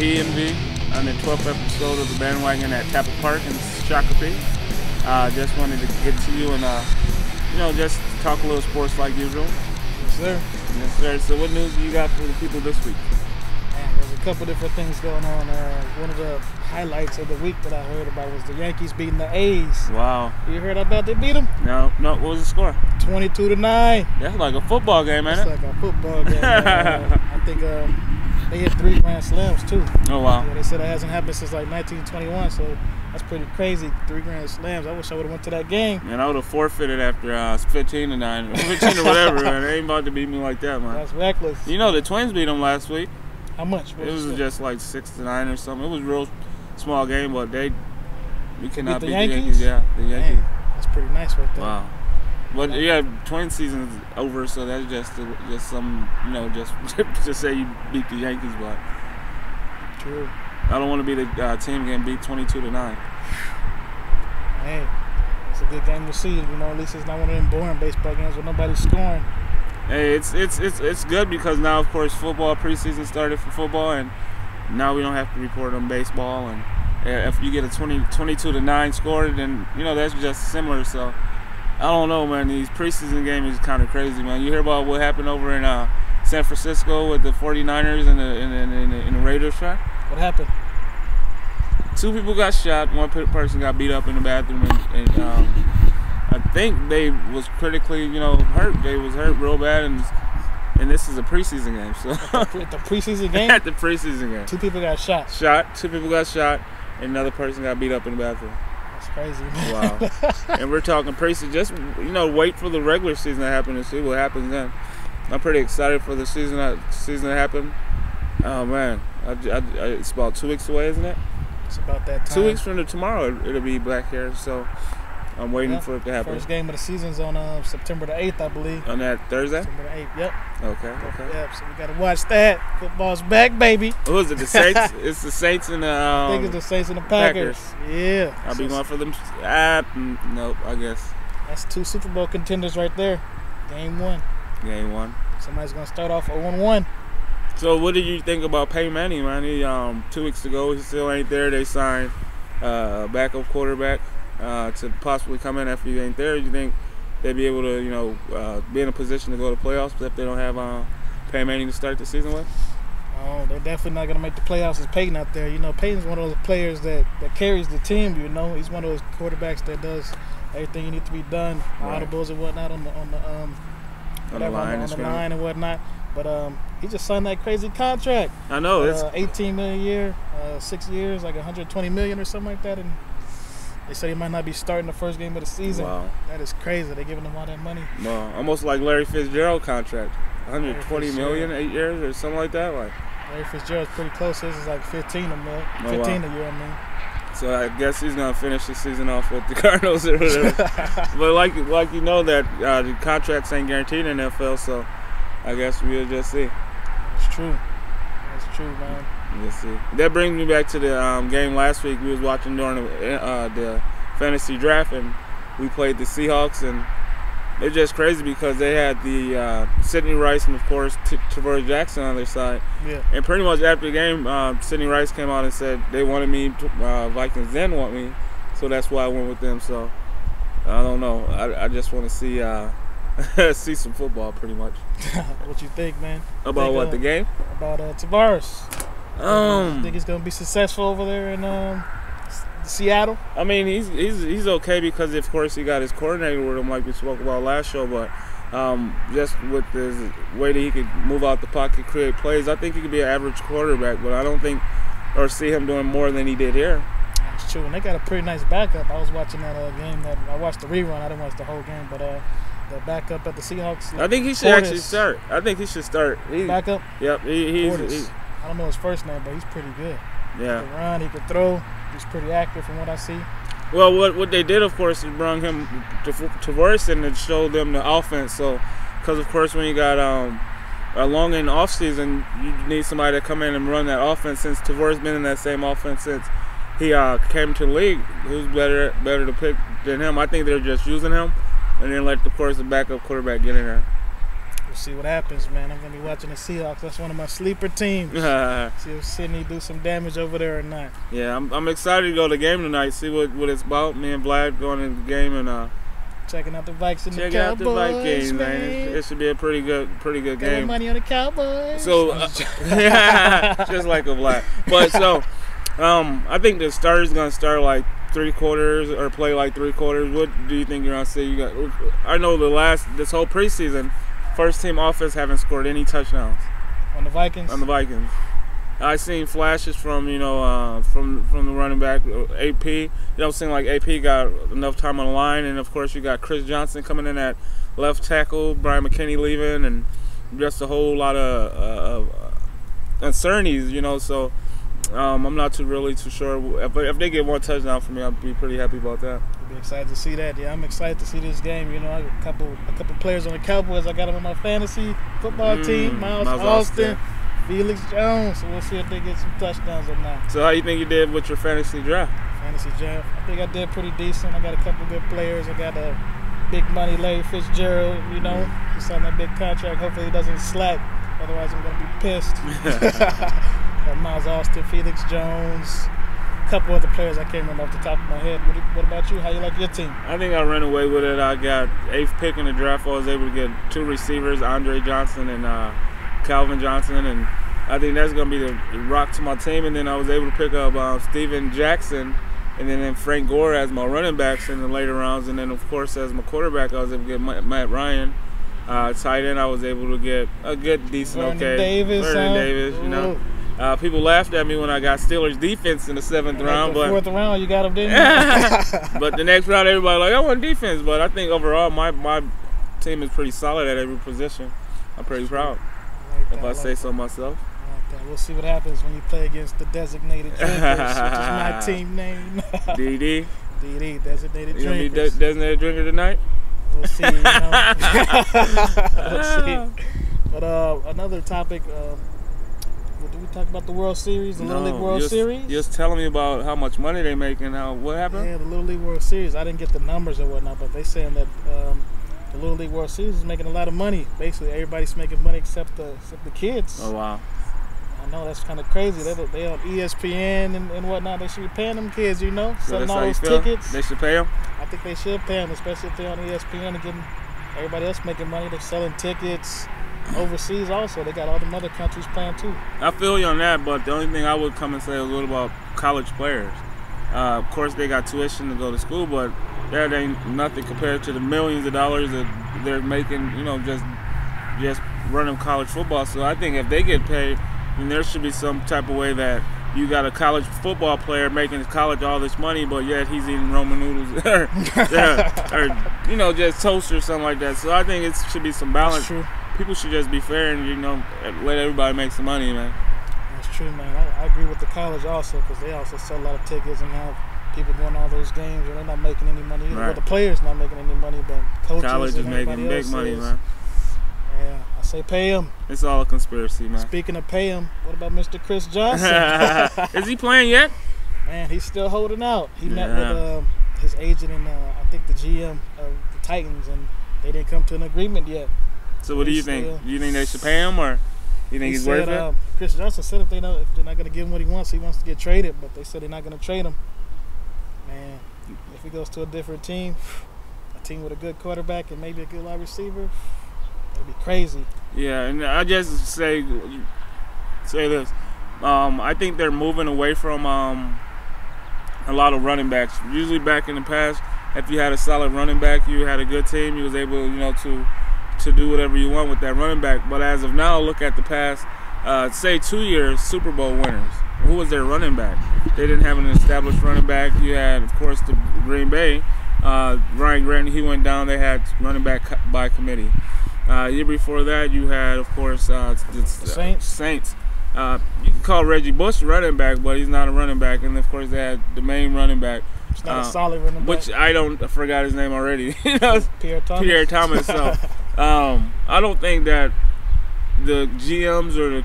DMV on the 12th episode of the Bandwagon at Tapple Park in Shakopee. Just wanted to get to you and, just talk a little sports like usual. Yes, sir. Yes, sir. So what news do you got for the people this week? Man, there's a couple different things going on. One of the highlights of the week that I heard about was the Yankees beating the A's. Wow. You heard about they beat them? No. What was the score? 22-9. That's like a football game, ain't it? It's like a football game. I think they hit 3 grand slams too. Oh, wow. Yeah, they said it hasn't happened since like 1921, so that's pretty crazy. 3 grand slams. I wish I would have went to that game. And I would have forfeited after 15-9 or 15 or whatever, man. They ain't about to beat me like that, man. That's reckless. You know the Twins beat them last week. How much? It was just like 6-9 or something. It was a real small game, but we cannot beat the Yankees. Yeah, the Yankees. Man, that's pretty nice right there. Wow. But yeah, Twins season's over, so that's just some, just say you beat the Yankees, but True. I don't want to be the team getting beat 22-9. Hey, it's a good game to see. At least it's not one of them boring baseball games where nobody's scoring. Hey, it's good because now, of course, preseason started for football, and now we don't have to report on baseball. And if you get a 22-9 score, then that's just similar. So I don't know, man. These preseason games is kind of crazy, man. You hear about what happened over in San Francisco with the 49ers and the Raiders track? What happened? 2 people got shot. 1 person got beat up in the bathroom, and I think they was critically, hurt. They was hurt real bad, and this is a preseason game. So at the preseason game? At the preseason game. 2 people got shot. 2 people got shot, and another person got beat up in the bathroom. That's crazy, man. Wow. And we're talking preseason. Just, wait for the regular season to happen and see what happens then. I'm pretty excited for the season to happen. Oh, man. It's about 2 weeks away, isn't it? It's about that time. 2 weeks from tomorrow, it'll be back here. So I'm waiting for it to happen. First game of the season's on September the 8th, I believe. On that Thursday? September the 8th, yep. Okay. Yep, so we got to watch that. Football's back, baby. Who is it, the Saints? It's the Saints and the I think it's the Saints and the Packers. Yeah. I'll be going for them. Nope, I guess. That's 2 Super Bowl contenders right there. Game 1. Game 1. Somebody's going to start off 0-1. So what did you think about Peyton Manning, man? He 2 weeks ago, he still ain't there. They signed a backup quarterback to possibly come in after he ain't there. You think they'd be able to, be in a position to go to playoffs if they don't have Peyton Manning to start the season with? Oh, they're definitely not going to make the playoffs with Peyton out there. Peyton's one of those players that carries the team, He's one of those quarterbacks that does everything you need to be done, right. Audibles and whatnot on the line and whatnot. But he just signed that crazy contract. I know. It's $18 million a year, 6 years, like $120 million or something like that. And they said he might not be starting the first game of the season. Wow. That is crazy. They're giving him all that money. Well, almost like Larry Fitzgerald contract, $120 million, 8 years or something like that. Like Larry Fitzgerald's pretty close. His is like 15 a year. I mean. So I guess he's gonna finish the season off with the Cardinals or whatever. But like that the contracts ain't guaranteed in the NFL, so I guess we'll just see. That's true. That's true, man. We'll see. That brings me back to the game last week. We was watching during the fantasy draft, and we played the Seahawks, and it's just crazy because they had the Sidney Rice and, of course, Tavares Jackson on their side. Yeah. And pretty much after the game, Sidney Rice came out and said they wanted me, Vikings didn't want me, so that's why I went with them. So I don't know. I just want to see see some football, pretty much. What you think, man? About what, the game? About Tavares. You think he's gonna be successful over there in Seattle? I mean, he's okay because, of course, he got his coordinator with him, like we spoke about last show. But just with the way that he could move out the pocket, create plays, I think he could be an average quarterback. But I don't think or see him doing more than he did here. That's true, and they got a pretty nice backup. I was watching that game. I watched the rerun. I didn't watch the whole game, but the backup at the Seahawks. I think he should actually start. Backup? Yep. He's I don't know his first name, but he's pretty good. Yeah. He can run, he can throw. He's pretty active from what I see. Well, what they did, of course, is bring him to Tavares and show them the offense. So, because, of course, when you got long in the offseason, you need somebody to come in and run that offense. Since Tavares been in that same offense since he came to the league, who's better to pick than him? I think they're just using him and then let, of course, the backup quarterback get in there. We'll see what happens, man. I'm going to be watching the Seahawks. That's one of my sleeper teams. See if Sydney do some damage over there or not. Yeah, I'm excited to go to the game tonight, see what it's about. Me and Vlad going to the game and checking out the Vikes and the Cowboys. Check out the Vikings, man. It should be a pretty good game. Money on the Cowboys. So, just like a Vlad. But so, I think the starter's going to start like 3 quarters or play like 3 quarters. What do you think you're going to see? I know this whole preseason, first team offense haven't scored any touchdowns. On the Vikings? On the Vikings. I seen flashes from from the running back AP. It don't seem like AP got enough time on the line, and of course you got Chris Johnson coming in at left tackle, Brian McKinney leaving, and just a whole lot of uncertainties, So I'm not really too sure. If they get 1 touchdown from me, I'll be pretty happy about that. You'll be excited to see that. Yeah, I'm excited to see this game. I got a couple players on the Cowboys. I got them on my fantasy football team. Miles Austin. Felix Jones, so we'll see if they get some touchdowns or not. So how you think you did with your fantasy draft? Fantasy draft, I think I did pretty decent. I got a couple good players. I got a big money Larry Fitzgerald, he signed that big contract. Hopefully he doesn't slack, otherwise I'm going to be pissed. Got Miles Austin, Felix Jones, a couple other players I can't remember off the top of my head. What about you? How you like your team? I think I ran away with it. I got 8th pick in the draft. I was able to get 2 receivers, Andre Johnson and Calvin Johnson, and I think that's going to be the rock to my team. And then I was able to pick up Steven Jackson and then Frank Gore as my running backs in the later rounds. And then, of course, as my quarterback, I was able to get Matt Ryan. Tight end, I was able to get a good, decent, Vernon Davis, people laughed at me when I got Steelers defense in the 7th round. The 4th round, you got them, didn't you? But the next round, everybody like, I want defense. But I think overall, my team is pretty solid at every position. I'm pretty proud. If I say so myself. We'll see what happens when you play against the Designated Drinkers, which is my team name. DD, Designated Drinkers. You gonna be Designated Drinker tonight? We'll see. We'll see. But another topic. Did we talk about the World Series, the Little League World Series? Just telling me about how much money they make and what happened. Yeah, the Little League World Series. I didn't get the numbers or whatnot, but they saying that. The Little League World Series is making a lot of money. Basically, everybody's making money except the kids. Oh, wow. I know, that's kind of crazy. They on ESPN and whatnot. They should be paying them kids, selling all those tickets. They should pay them? I think they should pay them, especially if they're on ESPN and getting everybody else making money. They're selling tickets overseas also. They got all them other countries playing too. I feel you on that, but the only thing I would come and say a little about college players. Of course, they got tuition to go to school, but that ain't nothing compared to the millions of dollars that they're making, just running college football. So I think if they get paid, then there should be some type of way that you got a college football player making college all this money, but yet he's eating Roman noodles or just toast or something like that. So I think it should be some balance. That's true. People should just be fair and, let everybody make some money, man. That's true, man. I agree with the college also, because they also sell a lot of tickets and have people going to all those games, and they're not making any money either. Right. Well, the players not making any money, but coaches college is and making big money, man. Yeah, I say pay him. It's all a conspiracy, man. Speaking of pay him, what about Mr. Chris Johnson? Is he playing yet? Man, he's still holding out. He met with his agent and I think the GM of the Titans, and they didn't come to an agreement yet. So what do you think? Do you think they should pay him, or you think he's worth it? Chris Johnson said if they're not going to give him what he wants to get traded, but they said they're not going to trade him. Man, if he goes to a different team, a team with a good quarterback and maybe a good wide receiver, it'll be crazy. Yeah, and I just say this. I think they're moving away from a lot of running backs. Usually back in the past, if you had a solid running back, you had a good team, you was able, to do whatever you want with that running back. But as of now, look at the past, say 2 years, Super Bowl winners. Who was their running back? They didn't have an established running back. You had, of course, the Green Bay. Ryan Grant, he went down. They had running back by committee. Year before that, you had, of course, the Saints. You can call Reggie Bush a running back, but he's not a running back. And, of course, they had the main running back. It's not a solid running back. Which I forgot his name already. Pierre Thomas. So I don't think that the GMs or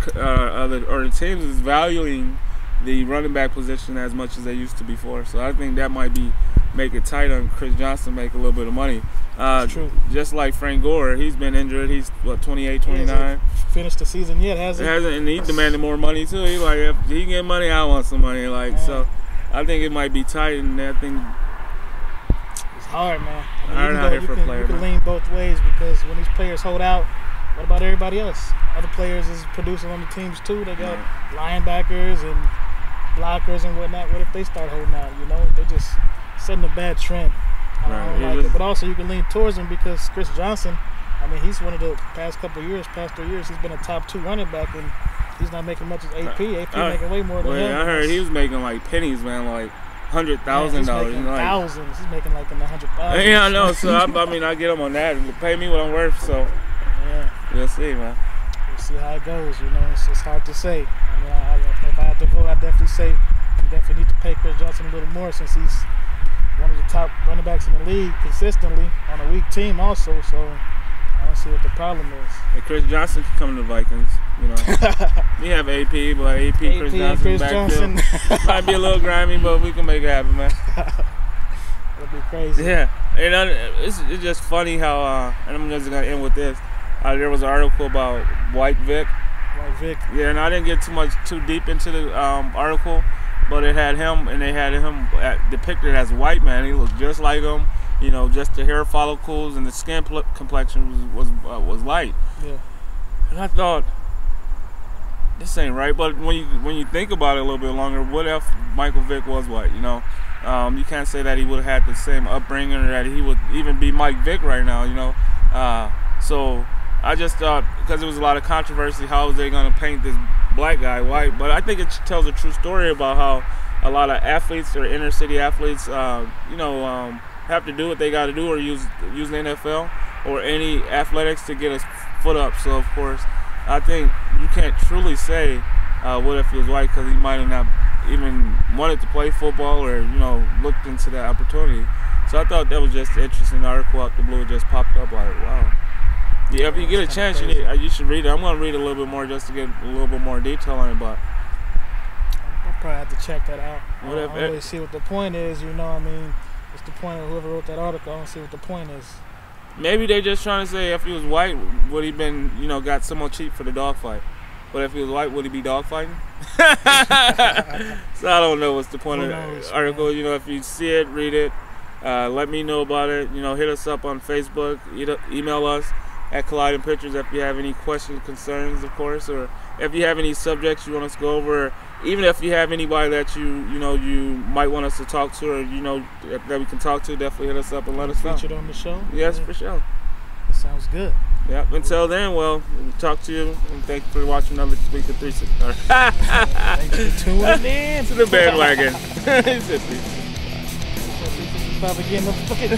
the teams is valuing the running back position as much as they used to before. So I think that might be make it tight on Chris Johnson, make a little bit of money. That's true. Just like Frank Gore, he's been injured. He's what, 28, 29. Finished the season yet, hasn't? And he demanded more money too. He's like, if he can get money, I want some money. Like, so I think it might be tight, and I think it's hard, man. Hard out here for a player. You can lean both ways, because when these players hold out, what about everybody else? Other players is producing on the teams too. They got linebackers and blockers and whatnot. What if they start holding out? You know, they just setting a bad trend. I don't like it. But also you can lean towards him, because Chris Johnson, I mean, he's one of the past 3 years, he's been a top 2 running back, and he's not making much as AP. AP making way more than him. I heard he was making like pennies, man, like $100,000. He's making thousands. He's making like in the 100,000. Yeah, I know. So I mean, I get him on that. Pay me what I'm worth. So yeah, we'll see, man. We'll see how it goes. You know, it's hard to say. I mean, if I had to vote, I'd definitely say you definitely need to pay Chris Johnson a little more, since he's one of the top running backs in the league consistently on a weak team also. So I don't see what the problem is. Hey, Chris Johnson can come to the Vikings. You know, we have AP, but AP Chris Johnson backfield might be a little grimy, but we can make it happen, man. That'd be crazy. Yeah, and it's just funny how, and I'm just gonna end with this. There was an article about White Vic. White Vic. Yeah, and I didn't get too deep into the article, but it had him, and they had him depicted as a white man. He looked just like him. You know, just the hair follicles and the skin complexion was light. Yeah. And I thought, this ain't right. But when you think about it a little bit longer, what if Michael Vick was white? You know, you can't say that he would have had the same upbringing, or that he would even be Mike Vick right now. You know, so I just thought, because there was a lot of controversy, how was they going to paint this black guy white? But I think it tells a true story about how a lot of athletes, or inner city athletes, have to do what they got to do, or use the NFL or any athletics to get a foot up. So of course, I think you can't truly say what if he was white, because he might have not even wanted to play football, or looked into that opportunity. So I thought that was just an interesting article out the blue. It just popped up like, wow. Yeah, if you get a chance, you should read it. I'm going to read a little bit more just to get a little bit more detail on it. But I'll probably have to check that out. I don't really see what the point is. I mean, what's the point of whoever wrote that article? I don't see what the point is. Maybe they just trying to say, if he was white, would he been, got someone cheap for the dogfight? But if he was white, would he be dogfighting? So I don't know what's the point of the article. If you see it, read it. Let me know about it. Hit us up on Facebook. Email us at Colliding Pictures if you have any questions, concerns, of course, or if you have any subjects you want us to go over. Even if you have anybody that you might want us to talk to, or that we can talk to, definitely hit us up and let us know. Featured on the show? Yes, for sure. That sounds good. Yep. Until then, we'll talk to you, and thank you for watching another week of Preseason. Thanks for tuning in to the Bandwagon. Probably getting the fucking